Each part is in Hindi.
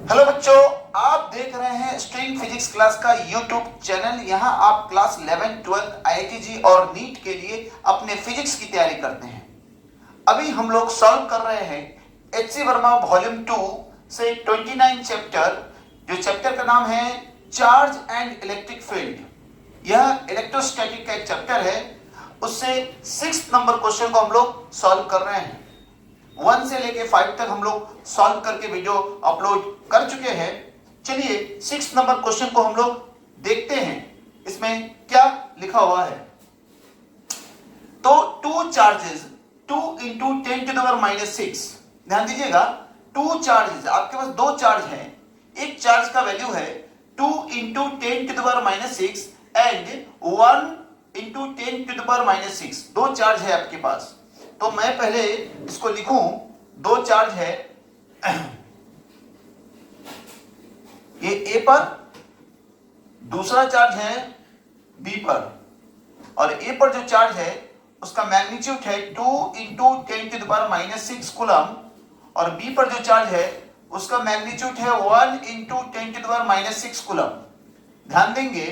हेलो बच्चों, आप देख रहे हैं स्ट्रिंग फिजिक्स क्लास का यूट्यूब चैनल। यहाँ आप क्लास 11, 12 IIT और नीट के लिए अपने फिजिक्स की तैयारी करते हैं। अभी हम लोग सॉल्व कर रहे हैं HC वर्मा वॉल्यूम 2 से 29 चैप्टर, जो चैप्टर का नाम है चार्ज एंड इलेक्ट्रिक फील्ड। यह इलेक्ट्रोस्टैटिक का एक चैप्टर है। उससे 6 नंबर क्वेश्चन को हम लोग सॉल्व कर रहे हैं। 1 से लेके 5 तक हम लोग सॉल्व करके वीडियो अपलोड कर चुके हैं। चलिए 6 नंबर क्वेश्चन को हम लोग देखते हैं, इसमें क्या लिखा हुआ है। तो 2 चार्जेस 2 इंटू 10⁻⁻6, ध्यान दीजिएगा। 2 चार्जेस, आपके पास 2 चार्ज हैं। एक चार्ज का वैल्यू है 2 इंटू 10⁻⁻6 एंड 1 इंटू 10⁻⁻6। 2 चार्ज है आपके पास। तो मैं पहले इसको लिखूं, 2 चार्ज है, ये A पर, दूसरा चार्ज है B पर, और A पर जो चार्ज है उसका मैग्नीट्यूड है 2 इंटू 10⁻⁻6 कूलम, और B पर जो चार्ज है उसका मैग्नीट्यूड है 1 इंटू 10⁻⁻6 कूलम। ध्यान देंगे,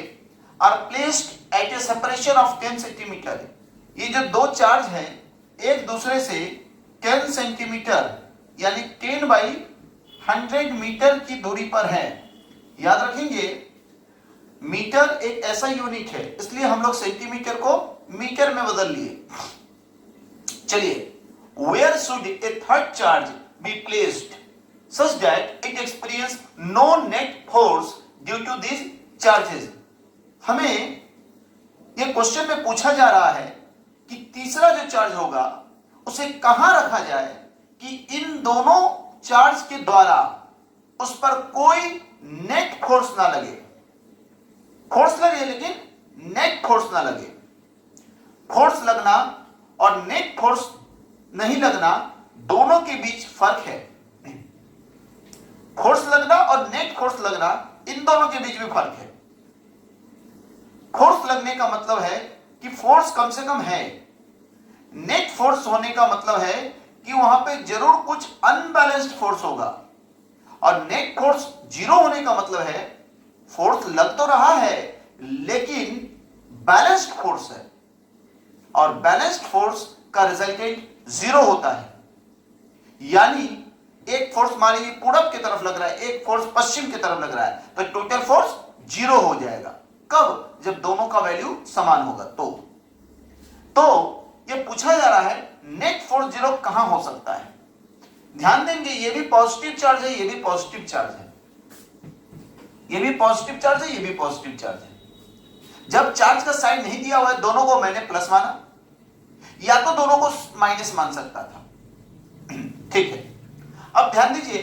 are placed at a separation of 10 centimetre. ये जो 2 चार्ज हैं एक दूसरे से 10 सेंटीमीटर यानी 10/100 मीटर की दूरी पर है। याद रखेंगे, मीटर एक ऐसा यूनिट है, इसलिए हम लोग सेंटीमीटर को मीटर में बदल लिए। चलिए, where should a third charge be placed such that it experience no net force due to this charges. हमें यह क्वेश्चन में पूछा जा रहा है कि तीसरा जो चार्ज होगा उसे कहां रखा जाए कि इन दोनों चार्ज के द्वारा उस पर कोई नेट फोर्स ना लगे। फोर्स लगे लेकिन नेट फोर्स ना लगे। फोर्स लगना और नेट फोर्स नहीं लगना, दोनों के बीच फर्क है। फोर्स लगना और नेट फोर्स लगना, इन दोनों के बीच में फर्क है। फोर्स लगने का मतलब है कि फोर्स कम से कम है। नेट फोर्स होने का मतलब है कि वहां पे जरूर कुछ अनबैलेंस्ड फोर्स होगा, और नेट फोर्स 0 होने का मतलब है फोर्स लग तो रहा है लेकिन बैलेंस्ड फोर्स है, और बैलेंस्ड फोर्स का रिजल्टेंट 0 होता है। यानी एक फोर्स मान लीजिए पूरब की तरफ लग रहा है, एक फोर्स पश्चिम की तरफ लग रहा है, तो टोटल फोर्स 0 हो जाएगा। कब? जब दोनों का वैल्यू समान होगा। तो ये पूछा जा रहा है नेट फोर्स 0 कहां हो सकता है। ध्यान देंगे, ये भी पॉजिटिव चार्ज है, ये भी पॉजिटिव चार्ज है, ये भी पॉजिटिव चार्ज है, ये भी पॉजिटिव चार्ज है। जब चार्ज का साइन नहीं दिया हुआ है, दोनों को मैंने प्लस माना, या तो दोनों को माइनस मान सकता था। ठीक है, अब ध्यान दीजिए,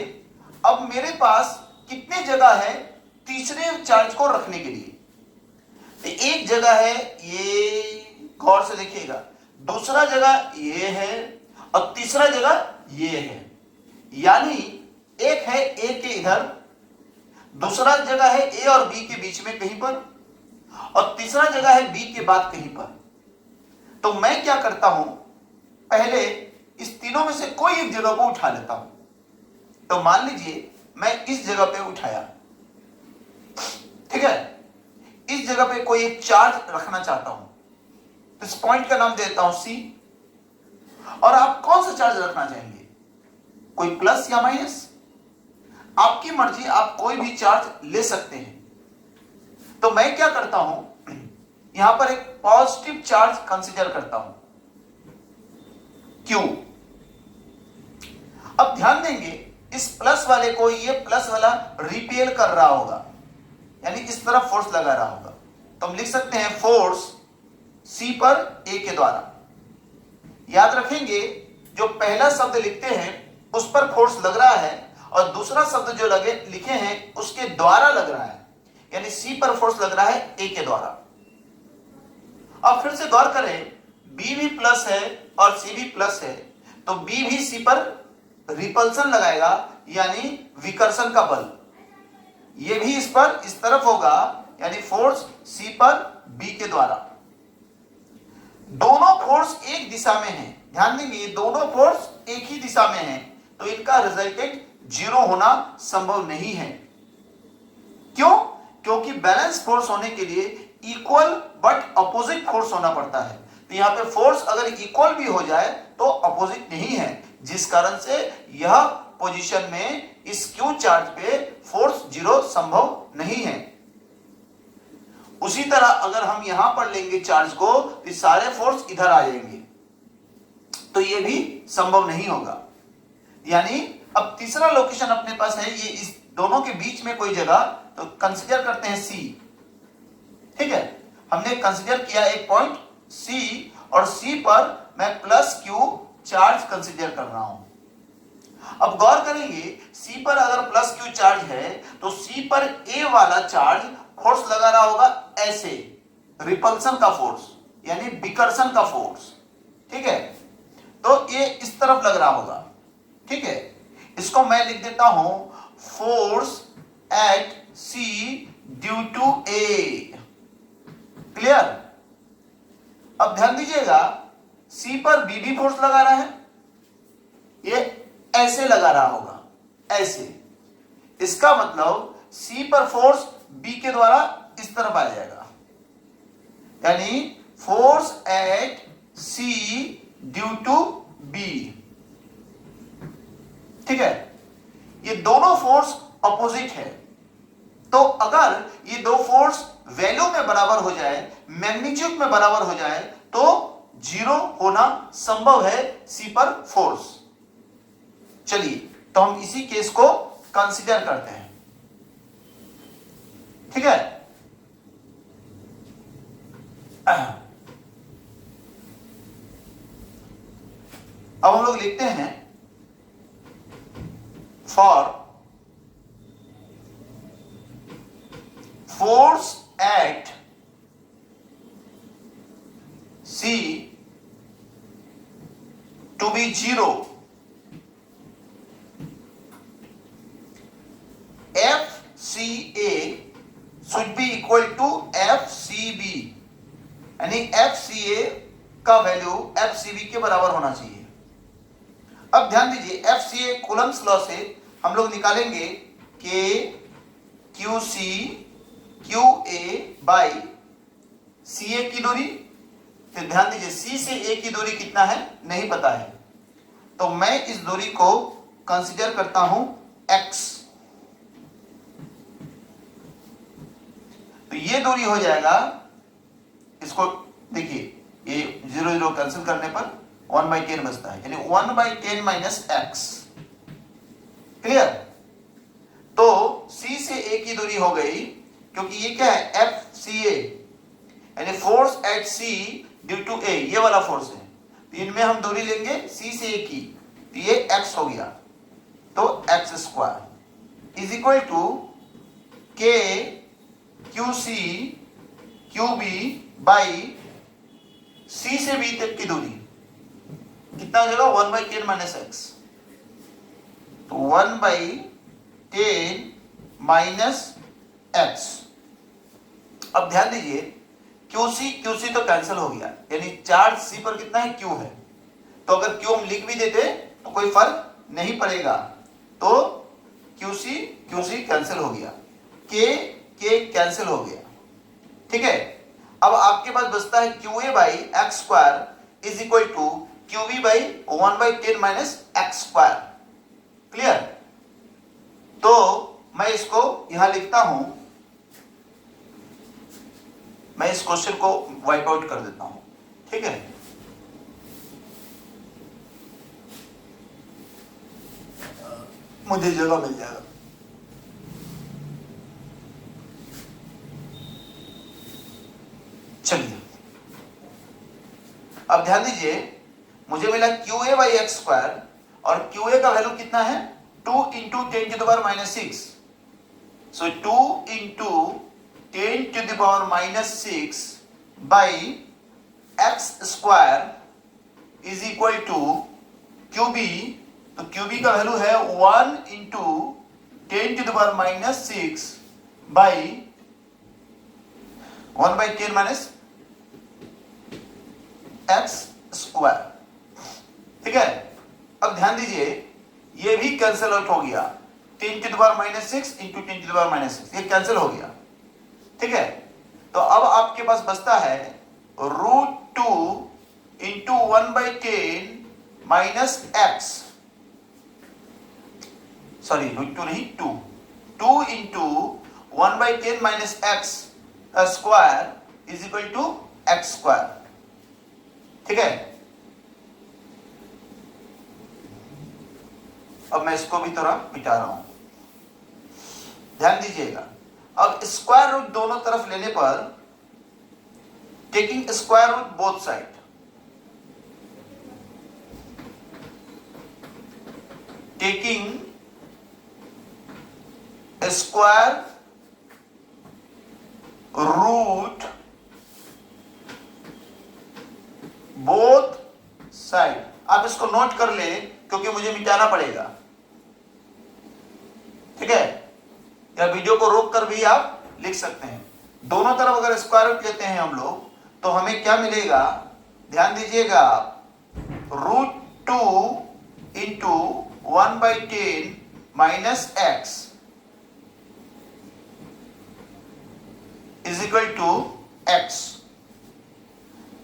अब मेरे पास कितने जगह है तीसरे चार्ज को रखने के लिए। तो एक जगह है, ये गौर से देखिएगा, दूसरा जगह ये है, और तीसरा जगह ये है। यानी एक है A के इधर, दूसरा जगह है A और B के बीच में कहीं पर, और तीसरा जगह है B के बाद कहीं पर। तो मैं क्या करता हूं, पहले इस तीनों में से कोई एक जगह को उठा लेता हूं। तो मान लीजिए मैं इस जगह पे उठाया, ठीक है, इस जगह पे कोई एक चार्ज रखना चाहता हूं, तो इस पॉइंट का नाम देता हूं C। और आप कौन सा चार्ज रखना चाहेंगे, कोई प्लस या माइनस, आपकी मर्जी, आप कोई भी चार्ज ले सकते हैं। तो मैं क्या करता हूं, यहां पर एक पॉजिटिव चार्ज कंसीडर करता हूं, Q। अब ध्यान देंगे, इस प्लस वाले को ये प्लस वाला रिपेल कर रहा होगा, यानी इस तरफ फोर्स लगा रहा होगा। तो हम लिख सकते हैं फोर्स C पर A के द्वारा। याद रखेंगे, जो पहला शब्द लिखते हैं उस पर फोर्स लग रहा है, और दूसरा शब्द जो लिखे हैं उसके द्वारा लग रहा है, यानी C पर फोर्स लग रहा है A के द्वारा। अब फिर से गौर करें, B भी प्लस है और C भी प्लस है, तो B भी C पर रिपल्सन लगाएगा, यानी विकर्षण का बल। ये भी इस पर इस तरफ होगा, यानी फोर्स C पर B के द्वारा। दोनों फोर्स एक दिशा में हैं। ध्यान देंगे, ये दोनों फोर्स एक ही दिशा में हैं, तो इनका रिजल्टेंट जीरो होना संभव नहीं है। क्यों? क्योंकि बैलेंस फोर्स होने के लिए इक्वल बट अपोजिट फोर्स होना पड़ता है। तो यहां पे फोर्स अगर इक्वल भी हो जाए तो अपोजिट नहीं है, जिस कारण से यह पोजीशन में इस क्यू चार्ज पे फोर्स जीरो संभव नहीं है। उसी तरह अगर हम यहां पर लेंगे चार्ज को तो सारे फोर्स इधर आ जाएंगे, तो यह भी संभव नहीं होगा। यानी अब तीसरा लोकेशन अपने पास है, ये इस दोनों के बीच में कोई जगह, तो कंसीडर करते हैं सी। ठीक है, हमने कंसीडर किया एक पॉइंट सी, और सी पर मैं प्लस क्यू चार्ज कंसीडर कर रहा हूं। अब गौर करेंगे, सी पर अगर प्लस क्यू चार्ज है तो सी पर ए वाला चार्ज फोर्स लगा रहा होगा ऐसे, रिपल्सन का फोर्स यानी विकर्षण का फोर्स। ठीक है, तो ये इस तरफ लग रहा होगा। ठीक है, इसको मैं लिख देता हूं force at C due to A. Clear? अब ध्यान दीजिएगा, सी पर बी भी फोर्स लगा रहा है, ये ऐसे लगा रहा होगा, ऐसे। इसका मतलब सी पर फोर्स बी के द्वारा इस तरफ आ जाएगा, यानी force at C due to B. ठीक है, ये दोनों फोर्स अपोजिट है। तो अगर ये दो फोर्स वैल्यू में बराबर हो जाए, मैग्नीट्यूड में बराबर हो जाए, तो जीरो होना संभव है सी पर फोर्स। चलिए, तो हम इसी केस को कंसीडर करते हैं। ठीक है, अब हम लोग लिखते हैं for force at C to be zero, FCA should be equal to FCB, यानी FCA का वैल्यू FCB के बराबर होना चाहिए। अब ध्यान दीजिए, FCA कूलम्ब्स लॉ से हम लोग निकालेंगे कि QC QA बाई CA की दूरी। फिर ध्यान दीजिए, C से A की दूरी कितना है नहीं पता है, तो मैं इस दूरी को कंसीडर करता हूं X। तो ये दूरी हो जाएगा, इसको देखिए, ये 0 0 कैंसिल करने पर 1/10 बचता है, यानी 1/10 माइनस एक्स। क्लियर? तो C से A की दूरी हो गई, क्योंकि ये क्या है FCA, यानी force at C due to A, ये वाला फोर्स है। तो इनमें हम दूरी लेंगे C से A की, तो ये X हो गया, तो x square is equal to K QC QB by C से B तक की दूरी कितना हो जाएगा 1/10 माइनस एक्स, तो 1/10 माइनस एक्स। अब ध्यान दीजिए, QC तो कैंसिल हो गया, यानी चार्ज C पर कितना है Q है, तो अगर Q हम लिख भी देते तो कोई फर्क नहीं पड़ेगा, तो QC कैंसिल हो गया, K कैंसिल हो गया। ठीक है, अब आपके पास बचता है QA by x square is equal to QB by 1/10 minus x square. Clear? तो मैं इसको यहां लिखता हूं, मैं इस क्वेश्चन को वाइप आउट कर देता हूं। ठीक है, मुझे जगह मिल जाएगा। चलिए, अब ध्यान दीजिए, मुझे मिला QA बाई एक्स स्क्वायर, और QA का वैल्यू कितना है 2 into 10 to the power minus 6, so 2 into 10 to the power minus 6 by x square is equal to QB, तो QB का वैल्यू है 1 into 10 to the power minus 6 by 1/10 minus x square. ठीक है, अब ध्यान दीजिए, ये भी कैंसिल आउट हो गया, 10⁻⁻6 इंटू 10⁻⁻6 ये कैंसिल हो गया, ठीक है। तो अब आपके पास बचता है √2 इंटू 1/10 माइनस एक्स, सॉरी √2 नहीं 2 into 1/10 minus x square is equal to x square, ठीक है। अब मैं इसको भी थोड़ा मिटा रहा हूं, ध्यान दीजिएगा। अब स्क्वायर रूट दोनों तरफ लेने पर, taking square root both side, taking square root both side, आप इसको नोट कर ले क्योंकि मुझे मिटाना पड़ेगा, ठीक है। या वीडियो को रोक कर भी आप लिख सकते हैं। दोनों तरफ अगर स्क्वायर रूट लेते हैं हम लोग तो हमें क्या मिलेगा, ध्यान दीजिएगा आप, √2 into 1/10 minus x is equal to x.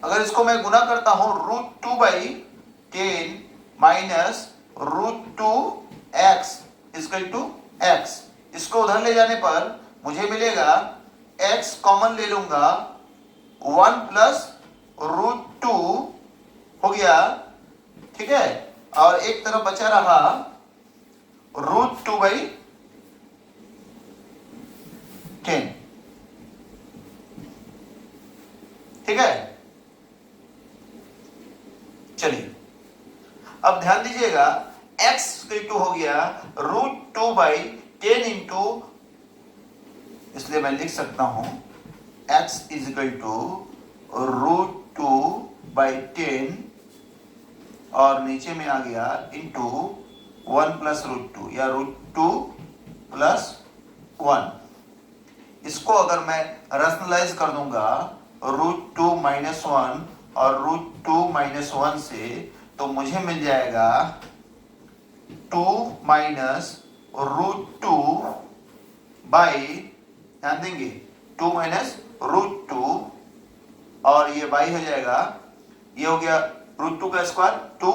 अगर इसको मैं गुना करता हूं √2/10 माइनस √2x is equal to x, इसको उधर ले जाने पर मुझे मिलेगा, x कॉमन ले लूंगा, 1 प्लस √2 हो गया, ठीक है। और एक तरफ बचा रहा √2/10, ठीक है। चलिए अब ध्यान दीजिएगा, x इक्वल टू हो गया √2/10 इंटू, इसलिए मैं लिख सकता हूं x इज इक्वल टू √2/10 और नीचे में आ गया इंटू 1 प्लस √2 या √2 प्लस 1। इसको अगर मैं रैशनलाइज कर दूंगा √2 माइनस 1 और √2 माइनस 1 से, तो मुझे मिल जाएगा 2 माइनस √2 बाई, ध्यान देंगे 2 माइनस √2 और ये बाई हो जाएगा, ये हो गया √2 का स्क्वायर, 2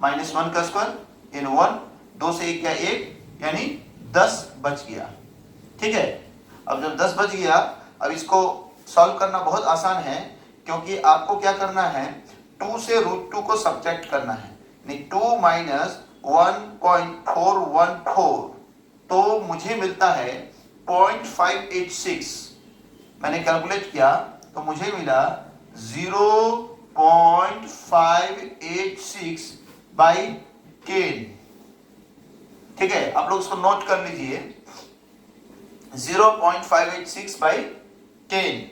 माइनस 1 का स्क्वायर इन 1, 2 से 1 क्या 1, यानी 10 बच गया, ठीक है। अब जब 10 बच गया, अब इसको सॉल्व करना बहुत आसान है, क्योंकि आपको क्या करना है, 2 से √2 को सब्ट्रैक्ट करना है, यानी 2 माइनस 1.414, तो मुझे मिलता है 0.586। मैंने कैलकुलेट किया तो मुझे मिला 0.586/10, ठीक है। आप लोग इसको नोट कर लीजिए, 0.586/10।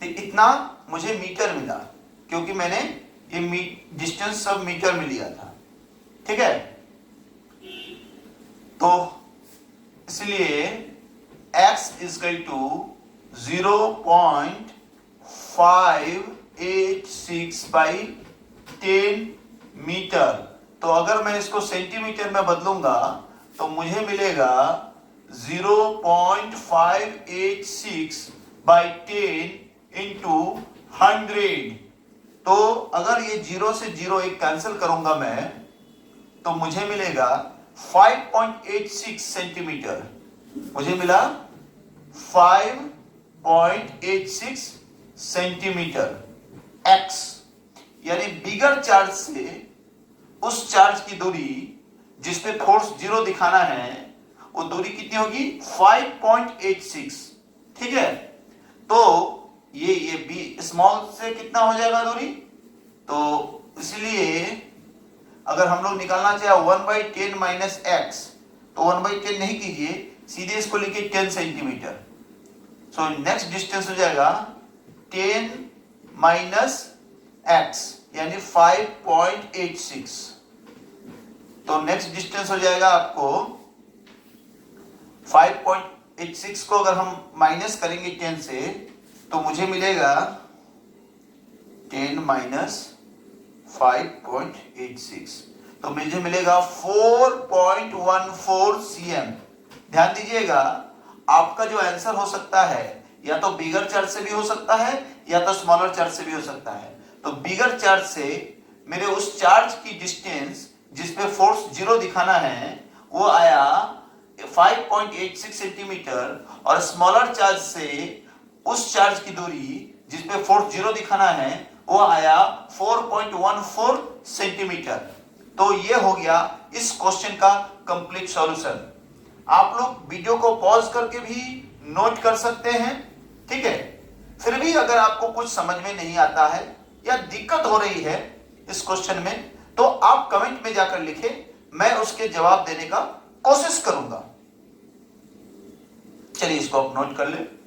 इतना मुझे मीटर मिला, क्योंकि मैंने ये डिस्टेंस सब मीटर में लिया था, ठीक है। तो इसलिए x is equal to 0.586/10 metre. तो अगर मैं इसको सेंटीमीटर में बदलूंगा तो मुझे मिलेगा 0.586/10 इंटू 100। तो अगर ये 0 से 0 एक कैंसिल करूंगा मैं, तो मुझे मिलेगा 5.86 सेंटीमीटर, मुझे मिला 5.86 सेंटीमीटर x, यानी बिगर चार्ज से उस चार्ज की दूरी जिसपे फोर्स 0 दिखाना है, वो दूरी कितनी होगी, 5.86, ठीक है। तो ये बी स्मॉल से कितना हो जाएगा दूरी, तो इसलिए अगर हम लोग निकालना चाहे 1/10 माइनस एक्स, तो 1/10 नहीं कीजिए, सीधे इसको लिखिए 10 सेंटीमीटर। सो नेक्स्ट डिस्टेंस हो जाएगा 10 माइनस एक्स, यानी 5.86। तो नेक्स्ट डिस्टेंस हो जाएगा आपको 5.86 को अगर हम माइनस करेंगे 10 से, तो मुझे मिलेगा 10 माइनस 5.86, तो मुझे मिलेगा 4.14 cm। ध्यान दीजिएगा, आपका जो आंसर हो सकता है या तो बिगर चार्ज से भी हो सकता है या तो स्मॉलर चार्ज से भी हो सकता है। तो बिगर चार्ज से मेरे उस चार्ज की डिस्टेंस जिसपे फोर्स 0 दिखाना है वो आया 5.86 सेंटीमीटर, और स्मॉलर चार्ज से उस चार्ज की दूरी जिसपे फोर्स 0 दिखाना है वो आया 4.14 सेंटीमीटर। तो ये हो गया इस क्वेश्चन का कंप्लीट सॉल्यूशन। आप लोग वीडियो को पॉज करके भी नोट कर सकते हैं, ठीक है। फिर भी अगर आपको कुछ समझ में नहीं आता है या दिक्कत हो रही है इस क्वेश्चन में, तो आप कमेंट में जाकर लिखें, मैं उसके जवाब देने का कोशिश करूंगा। चलिए इसको आप नोट कर लें।